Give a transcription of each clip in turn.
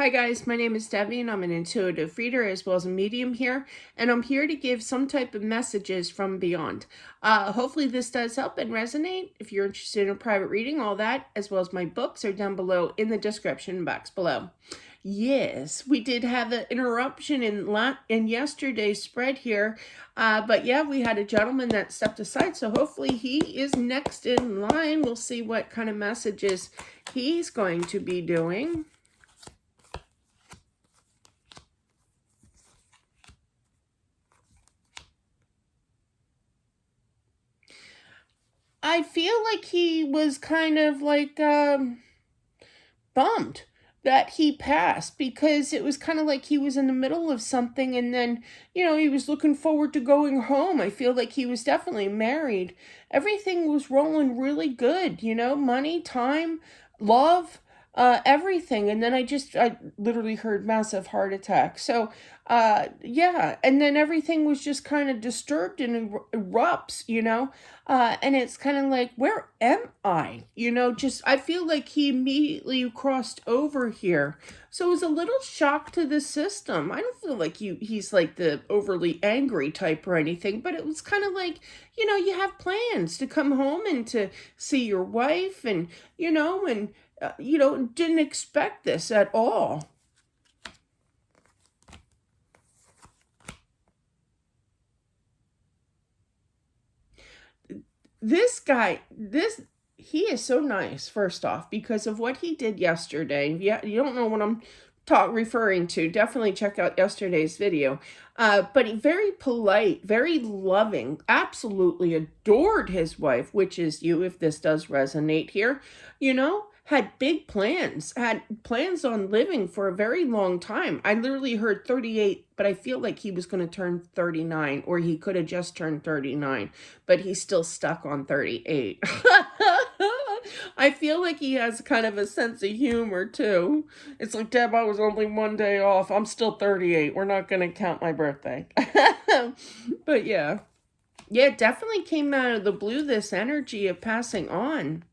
Hi guys, my name is Debbie and I'm an intuitive reader as well as a medium here, and I'm here to give some type of messages from beyond. Hopefully this does help and resonate. If you're interested in a private reading, all that, as well as my books are down below in the description box below. Yes, we did have an interruption in yesterday's spread here, but yeah, we had a gentleman that stepped aside, so hopefully he is next in line. We'll see what kind of messages he's going to be doing. I feel like he was kind of like bummed that he passed, because it was kind of like he was in the middle of something and then, he was looking forward to going home. I feel like he was definitely married. Everything was rolling really good, money, time, love, everything. And then I literally heard massive heart attack. So, yeah. And then everything was just kind of disturbed and erupts, and it's kind of like, where am I? I feel like he immediately crossed over here. So it was a little shock to the system. I don't feel like he's like the overly angry type or anything, but it was kind of like, you have plans to come home and to see your wife and, didn't expect this at all. This guy, he is so nice, first off, because of what he did yesterday. Yeah, you don't know what I'm referring to, definitely check out yesterday's video. But he very polite, very loving, absolutely adored his wife, which is you, if this does resonate here, had big plans, had plans on living for a very long time. I literally heard 38, but I feel like he was going to turn 39, or he could have just turned 39, but he's still stuck on 38. I feel like he has kind of a sense of humor too. It's like, Deb, I was only one day off. I'm still 38. We're not going to count my birthday. But yeah. Yeah, it definitely came out of the blue, this energy of passing on.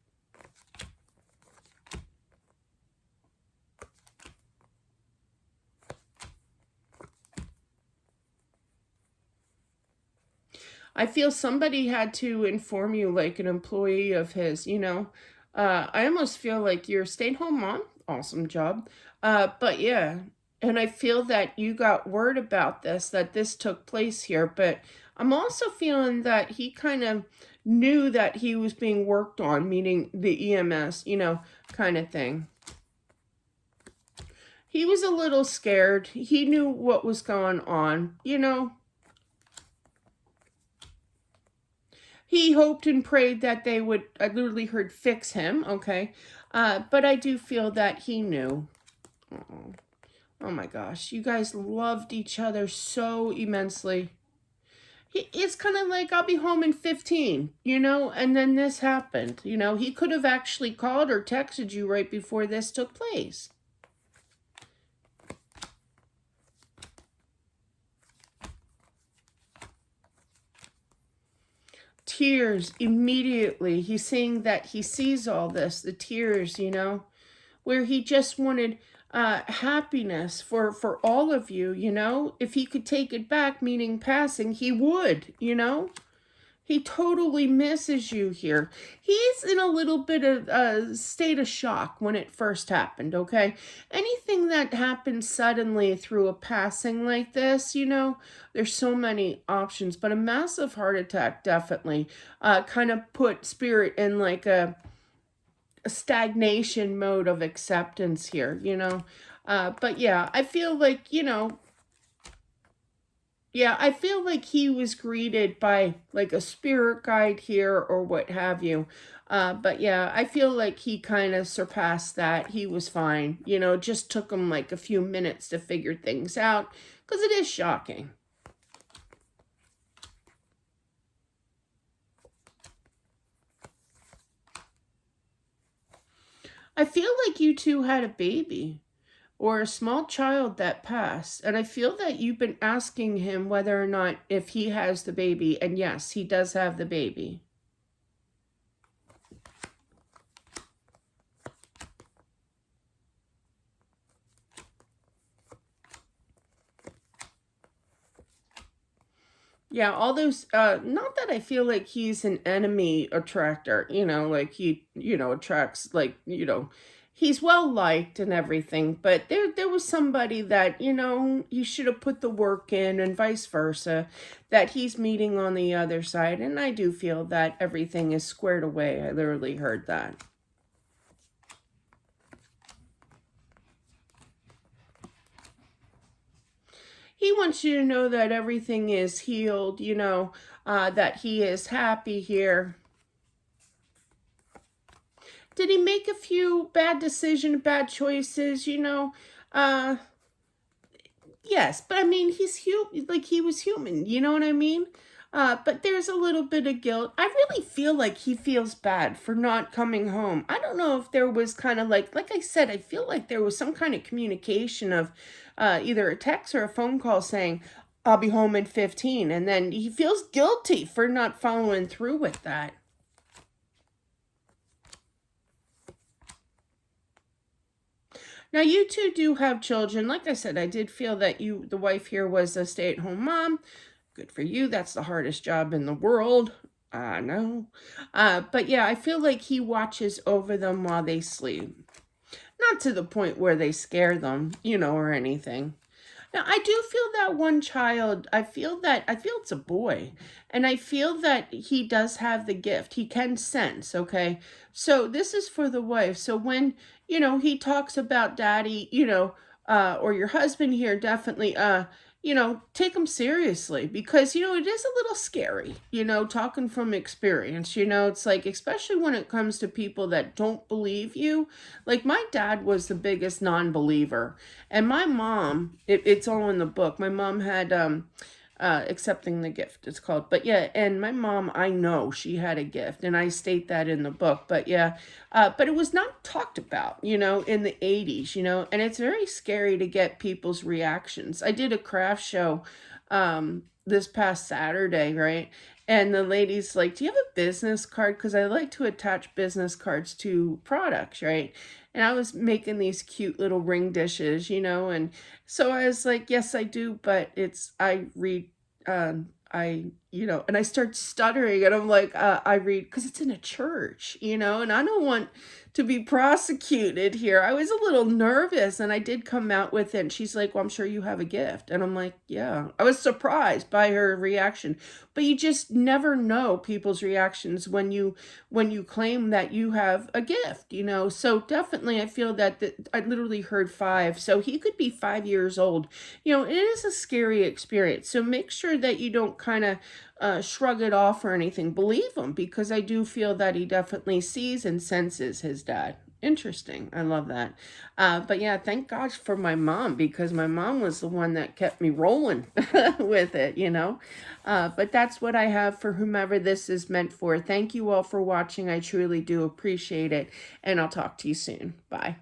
I feel somebody had to inform you, like an employee of his, I almost feel like you're a stay-at-home mom. Awesome job. But yeah, and I feel that you got word about this, that this took place here, but I'm also feeling that he kind of knew that he was being worked on, meaning the EMS, kind of thing. He was a little scared. He knew what was going on, He hoped and prayed that they would, I literally heard, fix him, okay? But I do feel that he knew. Oh my gosh, you guys loved each other so immensely. It's kind of like, I'll be home in 15, and then this happened. He could have actually called or texted you right before this took place. Tears immediately. He's saying that he sees all this, the tears, where he just wanted happiness for all of you, If he could take it back, meaning passing, he would, He totally misses you here. He's in a little bit of a state of shock when it first happened, okay? Anything that happens suddenly through a passing like this, there's so many options, but a massive heart attack definitely kind of put spirit in like a stagnation mode of acceptance here, But yeah, I feel like, yeah, I feel like he was greeted by like a spirit guide here or what have you. But yeah, I feel like he kind of surpassed that. He was fine. It just took him like a few minutes to figure things out, because it is shocking. I feel like you two had a baby or a small child that passed. And I feel that you've been asking him whether or not if he has the baby. And yes, he does have the baby. Yeah, all those, not that I feel like he's an enemy attractor, like he, attracts, like, he's well liked and everything, but there was somebody that, he should have put the work in and vice versa, that he's meeting on the other side. And I do feel that everything is squared away. I literally heard that. He wants you to know that everything is healed, that he is happy here. Did he make a few bad decisions, bad choices, Uh, yes, but I mean, he's human, like he was human, you know what I mean? But there's a little bit of guilt. I really feel like he feels bad for not coming home. I don't know if there was kind of like I said, I feel like there was some kind of communication of either a text or a phone call saying, I'll be home in 15. And then he feels guilty for not following through with that. Now, you two do have children. Like I said, I did feel that the wife here was a stay-at-home mom. Good for you. That's the hardest job in the world. I know. But yeah, I feel like he watches over them while they sleep. Not to the point where they scare them, or anything. Now, I do feel that one child, I feel it's a boy, and I feel that he does have the gift. He can sense, okay? So this is for the wife. So when, he talks about daddy, or your husband here, definitely, take him seriously because, it is a little scary, talking from experience, it's like, especially when it comes to people that don't believe you. Like my dad was the biggest non-believer, and my mom, it's all in the book. My mom had, accepting the gift, it's called. But yeah, and my mom, I know she had a gift, and I state that in the book. But yeah, but it was not talked about, in the 80s, and it's very scary to get people's reactions. I did a craft show this past Saturday, right? And the lady's like, do you have a business card? Because I like to attach business cards to products, right? And I was making these cute little ring dishes, and so I was like, yes, I do, but I read, and I start stuttering, and I'm like, I read, because it's in a church, and I don't want to be prosecuted here. I was a little nervous, and I did come out with it, and she's like, well, I'm sure you have a gift. And I'm like, yeah. I was surprised by her reaction, but you just never know people's reactions when you claim that you have a gift, so definitely I feel that I literally heard 5, so he could be 5 years old. It is a scary experience, so make sure that you don't kind of shrug it off or anything. Believe him, because I do feel that he definitely sees and senses his dad. Interesting. I love that. But yeah, thank God for my mom, because my mom was the one that kept me rolling with it, But that's what I have for whomever this is meant for. Thank you all for watching. I truly do appreciate it. And I'll talk to you soon. Bye.